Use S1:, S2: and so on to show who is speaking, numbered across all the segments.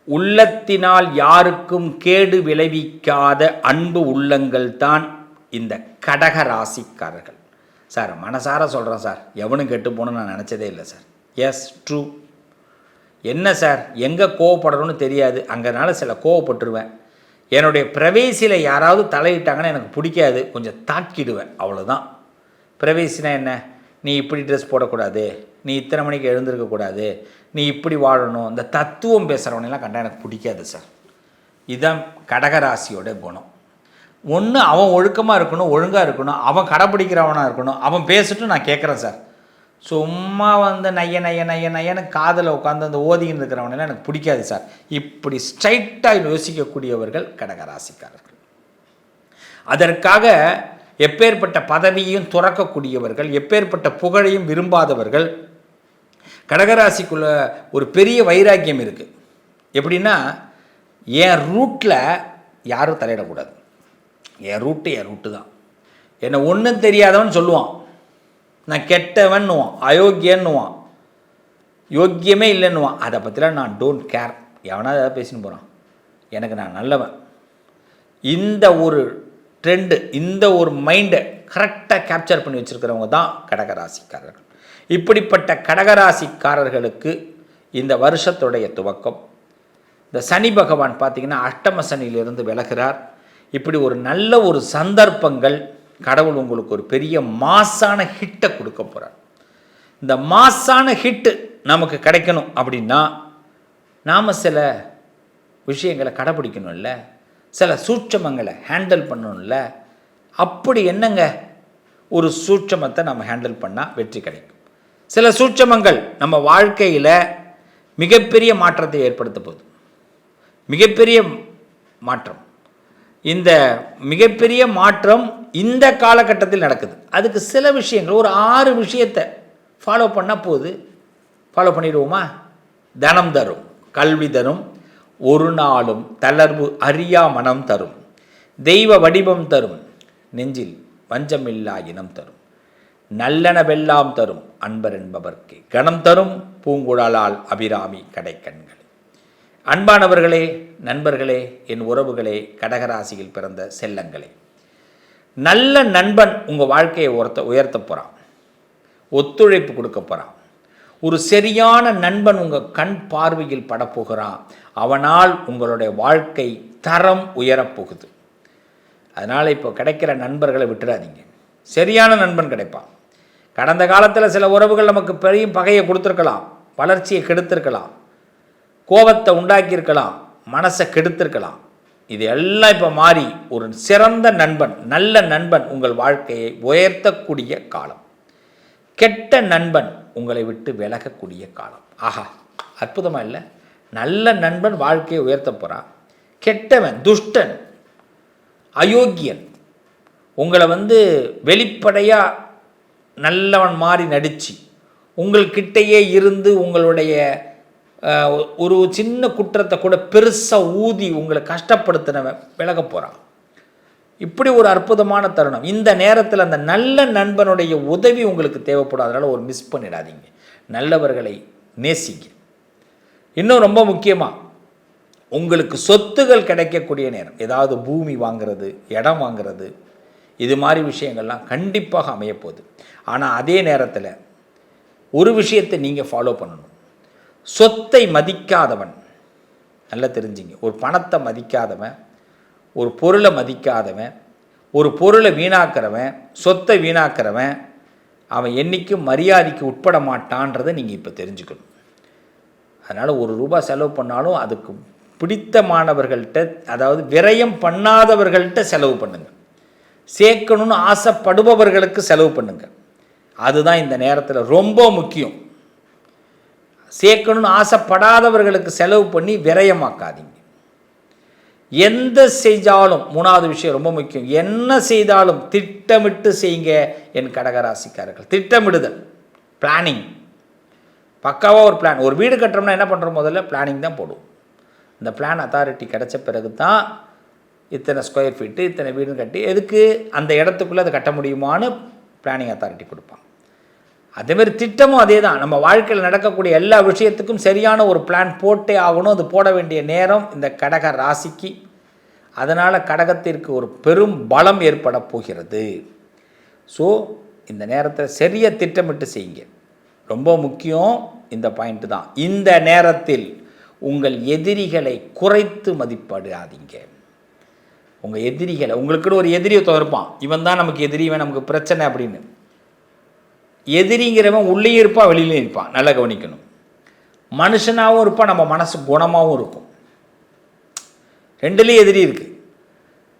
S1: உள்ளத்தினால் யாருக்கும் கேடு விளைவிக்காத அன்பு உள்ளங்கள் தான் இந்த கடக ராசிக்காரர்கள். சார் மனசார சொல்கிறேன் சார், எவனும் கெட்டு போகணுன்னு நான் நினச்சதே இல்லை சார். Yes true. என்ன சார், எங்கே கோவப்படணும்னு தெரியாது, அங்கனால சில கோவப்பட்டுருவேன். என்னுடைய பிரவேசியில் யாராவது தலையிட்டாங்கன்னா எனக்கு பிடிக்காது, கொஞ்சம் தாக்கிடுவேன், அவ்வளோதான். பிரவேசினா என்ன, நீ இப்படி ட்ரெஸ் போடக்கூடாது, நீ இத்தனை மணிக்கு எழுந்திருக்கக்கூடாது, நீ இப்படி வாழணும், இந்த தத்துவம் பேசுகிறவனெல்லாம் கண்டா எனக்கு பிடிக்காது சார். இதுதான் கடகராசியோட குணம். ஒன்று அவன் ஒழுக்கமாக இருக்கணும், ஒழுங்காக இருக்கணும், அவன் கடைப்பிடிக்கிறவனாக இருக்கணும், அவன் பேசிட்டு நான் கேட்குறேன் சார். சும்மா வந்து நைய நைய நைய நையன்னு காதில் உட்காந்து அந்த ஓதின்னு இருக்கிறவனெல்லாம் எனக்கு பிடிக்காது சார். இப்படி ஸ்ட்ரைட்டாக யோசிக்கக்கூடியவர்கள் கடகராசிக்காரர்கள். அதற்காக எப்பேற்பட்ட பதவியும் துறக்கக்கூடியவர்கள், எப்பேற்பட்ட புகழையும் விரும்பாதவர்கள். கடகராசிக்குள்ள ஒரு பெரிய வைராக்கியம் இருக்குது. எப்படின்னா, என் ரூட்டில் யாரும் தலையிடக்கூடாது, என் ரூட்டு தான். என்னை ஒன்றும் தெரியாதவன் சொல்லுவான், நான் கெட்டவன்னுவான், அயோக்கியன்னுவான், யோக்கியமே இல்லைன்னுவான். அதை பற்றிலாம் நான் டோன்ட் கேர். எவனாவது ஏதாவது பேசின்னு போகிறான், எனக்கு நான் நல்லவன். இந்த ஒரு ட்ரெண்டு, இந்த ஒரு மைண்டை கரெக்டாக கேப்சர் பண்ணி வச்சுருக்கிறவங்க தான் கடகராசிக்காரர்கள். இப்படிப்பட்ட கடகராசிக்காரர்களுக்கு இந்த வருஷத்துடைய துவக்கம், இந்த சனி பகவான் பார்த்திங்கன்னா அஷ்டம சனியிலிருந்து விலகிறார். இப்படி ஒரு நல்ல ஒரு சந்தர்ப்பங்கள் கடவுள் உங்களுக்கு ஒரு பெரிய மாசான ஹிட்டை கொடுக்க போகிறார். இந்த மாசான ஹிட்டு நமக்கு கிடைக்கணும் அப்படின்னா நாம் சில விஷயங்களை கடைப்பிடிக்கணும்ல, சில சூட்சமங்களை ஹேண்டில் பண்ணணும்ல. அப்படி என்னங்க ஒரு சூட்சமத்தை நம்ம ஹேண்டில் பண்ணால் வெற்றி கிடைக்கும். சில சூட்சமங்கள் நம்ம வாழ்க்கையில் மிகப்பெரிய மாற்றத்தை ஏற்படுத்த போகுது. மிகப்பெரிய மாற்றம், இந்த மிகப்பெரிய மாற்றம் இந்த காலகட்டத்தில் நடக்குது. அதுக்கு சில விஷயங்கள், ஒரு 6 விஷயத்தை ஃபாலோ பண்ணால் போகுது. ஃபாலோ பண்ணிடுவோமா? தனம் தரும், கல்வி தரும், ஒரு நாளும் தளர்வு அறியா மனம் தரும், தெய்வ வடிவம் தரும், நெஞ்சில் வஞ்சமில்லா இனம் தரும், நல்லனவெல்லாம் தரும், அன்பர் என்பவர்க்கு கணம் தரும், பூங்குழலால் அபிராமி கடைக்கண்கள். அன்பானவர்களே, நண்பர்களே, என் உறவுகளே, கடகராசியில் பிறந்த செல்லங்களே, நல்ல நண்பன் உங்கள் வாழ்க்கையை உயர்த்த போகிறான், ஒத்துழைப்பு கொடுக்க போகிறான். ஒரு சரியான நண்பன் உங்கள் கண் பார்வையில் படப்போகிறான். அவனால் உங்களுடைய வாழ்க்கை தரம் உயரப்போகுது. அதனால் இப்போ கிடைக்கிற நண்பர்களை விட்டுடாதீங்க. சரியான நண்பன் கிடைப்பான். கடந்த காலத்தில் சில உறவுகள் நமக்கு பெரிய பகையை கொடுத்துருக்கலாம், வளர்ச்சியை கெடுத்திருக்கலாம், கோபத்தை உண்டாக்கியிருக்கலாம், மனசை கெடுத்திருக்கலாம். இது எல்லாம் இப்போ மாறி ஒரு சிறந்த நண்பன், நல்ல நண்பன் உங்கள் வாழ்க்கையை உயர்த்தக்கூடிய காலம். கெட்ட நண்பன் உங்களை விட்டு விலகக்கூடிய காலம். ஆஹா, அற்புதமாக இல்லை? நல்ல நண்பன் வாழ்க்கையை உயர்த்த போகிறான். கெட்டவன், துஷ்டன், அயோக்கியன் உங்களை வெளிப்படையாக நல்லவன் மாதிரி நடித்து உங்கள்கிட்டையே இருந்து உங்களுடைய ஒரு சின்ன குற்றத்தை கூட பெருசாக ஊதி உங்களை கஷ்டப்படுத்தினவன் விலக போகிறான். இப்படி ஒரு அற்புதமான தருணம். இந்த நேரத்தில் அந்த நல்ல நண்பனுடைய உதவி உங்களுக்கு தேவைப்படும். அதனால் ஒரு மிஸ் பண்ணிடாதீங்க. நல்லவர்களை நேசிங்க. இன்னும் ரொம்ப முக்கியமாக, உங்களுக்கு சொத்துகள் கிடைக்கக்கூடிய நேரம். ஏதாவது பூமி வாங்கிறது, இடம் வாங்கிறது, இது மாதிரி விஷயங்கள்லாம் கண்டிப்பாக அமையப்போகுது. ஆனால் அதே நேரத்தில் ஒரு விஷயத்தை நீங்கள் ஃபாலோ பண்ணணும். சொத்தை மதிக்காதவன், நல்லா தெரிஞ்சிங்க, ஒரு பணத்தை மதிக்காதவன், ஒரு பொருளை மதிக்காதவன், ஒரு பொருளை வீணாக்கிறவன், சொத்தை வீணாக்கிறவன், அவன் என்றைக்கும் மரியாதைக்கு உட்பட மாட்டான்றதை நீங்கள் இப்போ தெரிஞ்சுக்கணும். அதனால் ₹1 செலவு பண்ணாலும் அதுக்கு பிடித்தமானவர்கள்ட்ட, அதாவது விரயம் பண்ணாதவர்கள்ட்ட செலவு பண்ணுங்கள். சேர்க்கணும்னு ஆசைப்படுபவர்களுக்கு செலவு பண்ணுங்கள். அதுதான் இந்த நேரத்தில் ரொம்ப முக்கியம். சேர்க்கணும்னு ஆசைப்படாதவர்களுக்கு செலவு பண்ணி விரயமாக்காதீங்க. எந்த செஞ்சாலும், 3வது விஷயம் ரொம்ப முக்கியம், என்ன செய்தாலும் திட்டமிட்டு செய்யுங்க என் கடகராசிக்காரர்கள். திட்டமிடுதல், பிளானிங், பக்காவாக ஒரு பிளான். ஒரு வீடு கட்டுறோம்னா என்ன பண்ணுறோம்? முதல்ல பிளானிங் தான் போடுவோம். இந்த பிளான் அத்தாரிட்டி கிடைச்ச பிறகு தான் இத்தனை ஸ்கொயர் ஃபீட்டு, இத்தனை வீடு கட்டி, எதுக்கு அந்த இடத்துக்குள்ளே அதை கட்ட முடியுமான்னு பிளானிங் அத்தாரிட்டி கொடுப்பாங்க. அதேமாதிரி திட்டமும் அதே தான். நம்ம வாழ்க்கையில் நடக்கக்கூடிய எல்லா விஷயத்துக்கும் சரியான ஒரு பிளான் போட்டே ஆகணும். அது போட வேண்டிய நேரம் இந்த கடக ராசிக்கு. அதனால் கடகத்திற்கு ஒரு பெரும் பலம் ஏற்பட போகிறது. ஸோ இந்த நேரத்தில் சரியாக திட்டமிட்டு செய்யுங்க. ரொம்ப முக்கியம் இந்த பாயிண்ட்டு தான். இந்த நேரத்தில் உங்கள் எதிரிகளை குறைத்து மதிப்பிடாதீங்க. உங்கள் எதிரிகளை, உங்களுக்குன்னு ஒரு எதிரியை இருப்பான், இவன் தான் நமக்கு எதிரி, இவன் நமக்கு பிரச்சனை அப்படின்னு. எதிரிங்கிறவன் உள்ளேயும் இருப்பான், வெளியிலையும் இருப்பான். நல்லா கவனிக்கணும். மனுஷனாகவும் இருப்பான், நம்ம மனசு குணமாகவும் இருக்கும். ரெண்டுலேயும் எதிரி இருக்குது.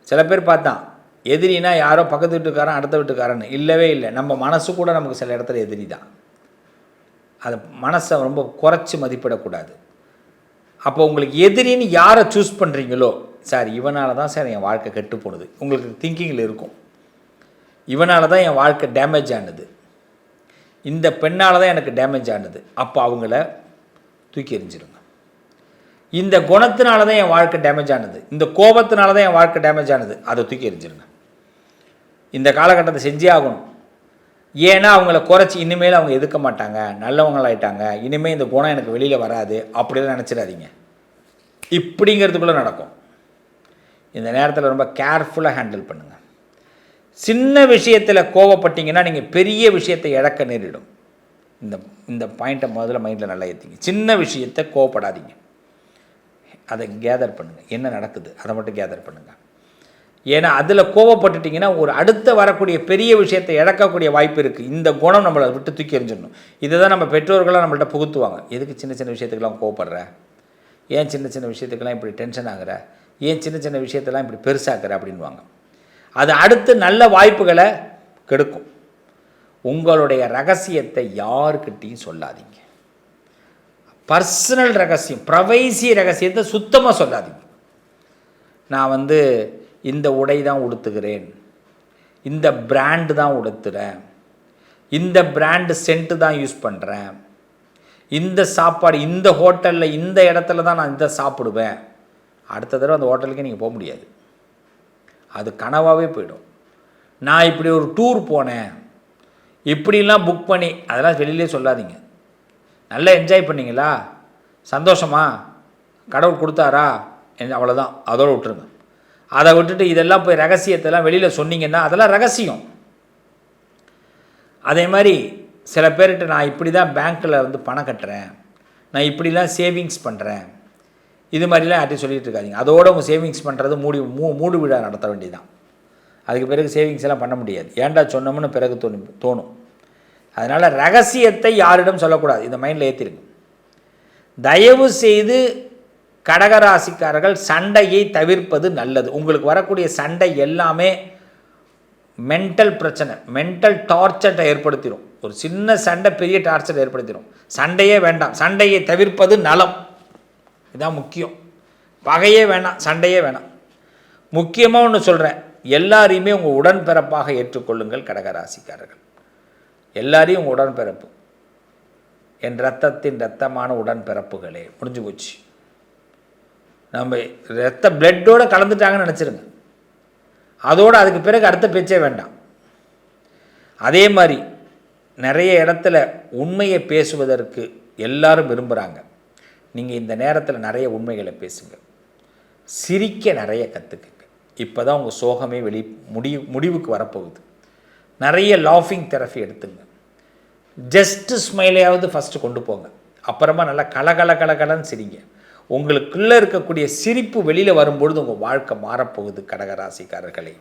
S1: சில பேர் பார்த்தான் எதிரினா யாரோ பக்கத்து வீட்டுக்காரன் அடுத்த வீட்டுக்காரன்னு. இல்லவே இல்லை. நம்ம மனசு கூட நமக்கு சில இடத்துல எதிரி தான். அதை மனசை ரொம்ப குறைச்சி மதிப்பிடக்கூடாது. அப்போ உங்களுக்கு எதிரின்னு யாரை சூஸ் பண்ணுறீங்களோ, சார் இவனால தான் சார் என் வாழ்க்கை கெட்டு போனது, உங்களுக்கு திங்கிங்கில் இருக்கும். இவனால தான் என் வாழ்க்கை டேமேஜ் ஆனது, இந்த பெண்ணால் தான் எனக்கு டேமேஜ் ஆனது. அப்போ அவங்கள தூக்கி எறிஞ்சிருங்க. இந்த குணத்தினால தான் என் வாழ்க்கை டேமேஜ் ஆனது, இந்த கோபத்தினால தான் என் வாழ்க்கை டேமேஜ் ஆனது, அதை தூக்கி எறிஞ்சிருங்க. இந்த காலகட்டத்தை செஞ்சே ஆகணும். ஏன்னா அவங்கள குறைச்சி இனிமேல் அவங்க எதுக்க மாட்டாங்க, நல்லவங்களாயிட்டாங்க, இனிமேல் இந்த குணம் எனக்கு வெளியில் வராது அப்படிலாம் நினச்சிடாதீங்க. இப்படிங்கிறதுக்குள்ளே நடக்கும். இந்த நேரத்தில் ரொம்ப கேர்ஃபுல்லாக ஹேண்டில் பண்ணுங்கள். சின்ன விஷயத்தில் கோவப்பட்டீங்கன்னா நீங்கள் பெரிய விஷயத்தை இழக்க நேரிடும். இந்த பாயிண்ட்டை முதல்ல மைண்டில் நல்லா ஏற்றிங்க. சின்ன விஷயத்தை கோவப்படாதீங்க, அதை கேதர் பண்ணுங்கள். என்ன நடக்குது அதை மட்டும் கேதர் பண்ணுங்கள். ஏன்னா அதில் கோவப்பட்டுட்டிங்கன்னா ஒரு அடுத்த வரக்கூடிய பெரிய விஷயத்தை இழக்கக்கூடிய வாய்ப்பு இருக்குது. இந்த குணம் நம்மளை விட்டு தூக்கி எறிஞ்சிடணும். இதை தான் நம்ம பெற்றோர்களாக நம்மள்கிட்ட புகுத்துவாங்க. எதுக்கு சின்ன சின்ன விஷயத்துக்கெல்லாம் கோவப்படுற, ஏன் சின்ன சின்ன விஷயத்துக்கெல்லாம் இப்படி டென்ஷன் ஆகுற, ஏன் சின்ன சின்ன விஷயத்தெல்லாம் இப்படி பெருசாக்குற அப்படின்வாங்க. அது அடுத்து நல்ல வாய்ப்புகளை கெடுக்கும். உங்களுடைய ரகசியத்தை யாருக்கிட்டையும் சொல்லாதீங்க. பர்சனல் ரகசியம், ப்ரைவசி ரகசியத்தை சுத்தமாக சொல்லாதீங்க. நான் இந்த உடை தான் உடுத்துகிறேன், இந்த பிராண்டு தான் உடுத்துகிறேன், இந்த பிராண்டு சென்ட்டு தான் யூஸ் பண்ணுறேன், இந்த சாப்பாடு இந்த ஹோட்டலில் இந்த இடத்துல தான் நான் இந்த சாப்பிடுவேன், அடுத்த தடவை அந்த ஹோட்டலுக்கே நீங்கள் போக முடியாது. அது கனவாகவே போயிடும். நான் இப்படி ஒரு டூர் போனேன், இப்படிலாம் புக் பண்ணி, அதெல்லாம் வெளியிலே சொல்லாதீங்க. நல்லா என்ஜாய் பண்ணிங்களா, சந்தோஷமா, கடவுள் கொடுத்தாரா, அவ்வளோதான், அதோடு விட்டுருங்க. அதை விட்டுட்டு இதெல்லாம் போய் ரகசியத்தெல்லாம் வெளியில் சொன்னீங்கன்னா அதெல்லாம் ரகசியம். அதே மாதிரி சில பேர்கிட்ட நான் இப்படி தான் பேங்க்கில் பணம் கட்டுறேன், நான் இப்படிலாம் சேவிங்ஸ் பண்ணுறேன், இது மாதிரிலாம் யார்ட்டையும் சொல்லிகிட்டு இருக்காதிங்க. அதோடு உங்கள் சேவிங்ஸ் பண்ணுறது மூடு விழா நடத்த வேண்டியதான். அதுக்கு பிறகு சேவிங்ஸ் எல்லாம் பண்ண முடியாது. ஏன்டா சொன்னோம்னு பிறகு தோணும். அதனால் ரகசியத்தை யாரிடம் சொல்லக்கூடாது. இந்த மைண்டில் ஏற்றிருங்க. தயவு செய்து கடகராசிக்காரர்கள் சண்டையை தவிர்ப்பது நல்லது. உங்களுக்கு வரக்கூடிய சண்டை எல்லாமே மென்டல் பிரச்சனை, மென்டல் டார்ச்சரை ஏற்படுத்திடும். ஒரு சின்ன சண்டை பெரிய டார்ச்சரை ஏற்படுத்திடும். சண்டையே வேண்டாம், சண்டையை தவிர்ப்பது நலம். இதுதான் முக்கியம். பகையே வேணாம், சண்டையே வேணாம். முக்கியமாக ஒன்று சொல்கிறேன், எல்லாரையுமே உங்கள் உடன்பிறப்பாக ஏற்றுக்கொள்ளுங்கள். கடகராசிக்காரர்கள் எல்லாரையும் உங்கள் உடன்பிறப்பு, என் ரத்தத்தின் ரத்தமான உடன்பிறப்புகளே, முடிஞ்சு போச்சு. நம்ம ரத்த பிளட்டோடு கலந்துட்டாங்கன்னு நினச்சிருங்க. அதோடு அதுக்கு பிறகு அடுத்த பேச்சே வேண்டாம். அதே மாதிரி நிறைய இடத்துல உண்மையை பேசுவதற்கு எல்லாரும் விரும்புகிறாங்க. நீங்கள் இந்த நேரத்தில் நிறைய உண்மைகளை பேசுங்க. சிரிக்க நிறைய கற்றுக்குங்க. இப்போ தான் உங்கள் சோகமே முடிவுக்கு வரப்போகுது. நிறைய லாஃபிங் தெரப்பி எடுத்துங்க. ஜஸ்ட்டு ஸ்மைலையாவது ஃபஸ்ட்டு கொண்டு போங்க. அப்புறமா நல்லா கலகலன்னு சிரிங்க. உங்களுக்குள்ளே இருக்கக்கூடிய சிரிப்பு வெளியில் வரும்பொழுது உங்கள் வாழ்க்கை மாறப்போகுது. கடகராசிக்காரர்களே,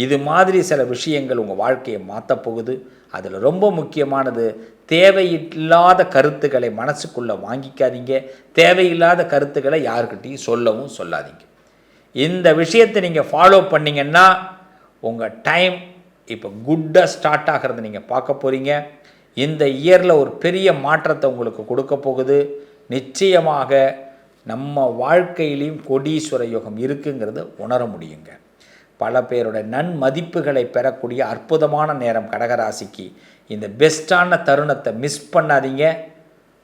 S1: இது மாதிரி சில விஷயங்கள் உங்கள் வாழ்க்கையை மாற்றப்போகுது. அதில் ரொம்ப முக்கியமானது, தேவையில்லாத கருத்துக்களை மனசுக்குள்ளே வாங்கிக்காதீங்க. தேவையில்லாத கருத்துக்களை யாருக்கிட்டையும் சொல்லவும் சொல்லாதீங்க. இந்த விஷயத்தை நீங்கள் ஃபாலோ பண்ணிங்கன்னா உங்கள் டைம் இப்போ குட்டாக ஸ்டார்ட் ஆகிறத நீங்கள் பார்க்க போகிறீங்க. இந்த இயரில் ஒரு பெரிய மாற்றத்தை உங்களுக்கு கொடுக்க போகுது. நிச்சயமாக நம்ம வாழ்க்கையிலையும் கோடீஸ்வர யோகம் இருக்குங்கிறத உணர முடியுங்க. பல பேரோட நன்மதிப்புகளை பெறக்கூடிய அற்புதமான நேரம் கடகராசிக்கு. இந்த பெஸ்ட்டான தருணத்தை மிஸ் பண்ணாதீங்க.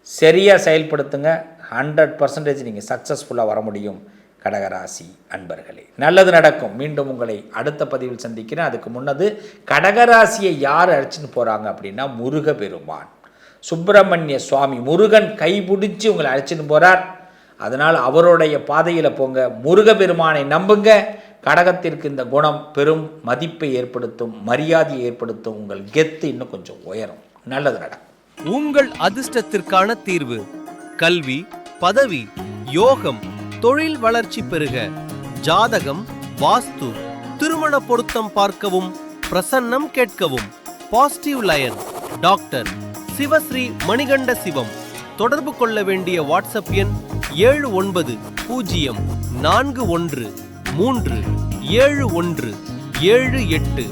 S1: சரியாக செயல்படுத்துங்க. 100% நீங்கள் சக்ஸஸ்ஃபுல்லாக வர முடியும். கடகராசி அன்பர்களே, நல்லது நடக்கும். மீண்டும் உங்களை அடுத்த பதிவில் சந்திக்கிறேன். அதுக்கு முன்னது கடகராசியை யார் அழைச்சின்னு போகிறாங்க அப்படின்னா முருகப்பெருமான், சுப்பிரமணிய சுவாமி, முருகன் கைபிடிச்சு உங்களை அழைச்சின்னு போகிறார். அதனால் அவருடைய பாதையில் போங்க, முருகப்பெருமானை நம்புங்க. கடகத்திற்கு இந்த குணம் பெரும் மதிப்பை ஏற்படுத்தும், மரியாதையை ஏற்படுத்தும். உங்கள் கெத்து இன்னும் கொஞ்சம் உயரும். நல்லது நடக்கும்.
S2: உங்கள் அதிர்ஷ்டத்திற்கான தீர்வு: கல்வி, பதவி, யோகம், தொழில் வளர்ச்சி பெருக. ஜாதகம், வாஸ்து, திருமண பொருத்தம் பார்க்கவும், பிரசன்னம் கேட்கவும். Positive lion doctor Sivashree Manikanda Sivam. தொடர்பு கொள்ள வேண்டிய வாட்ஸ்அப் எண் 7904137178.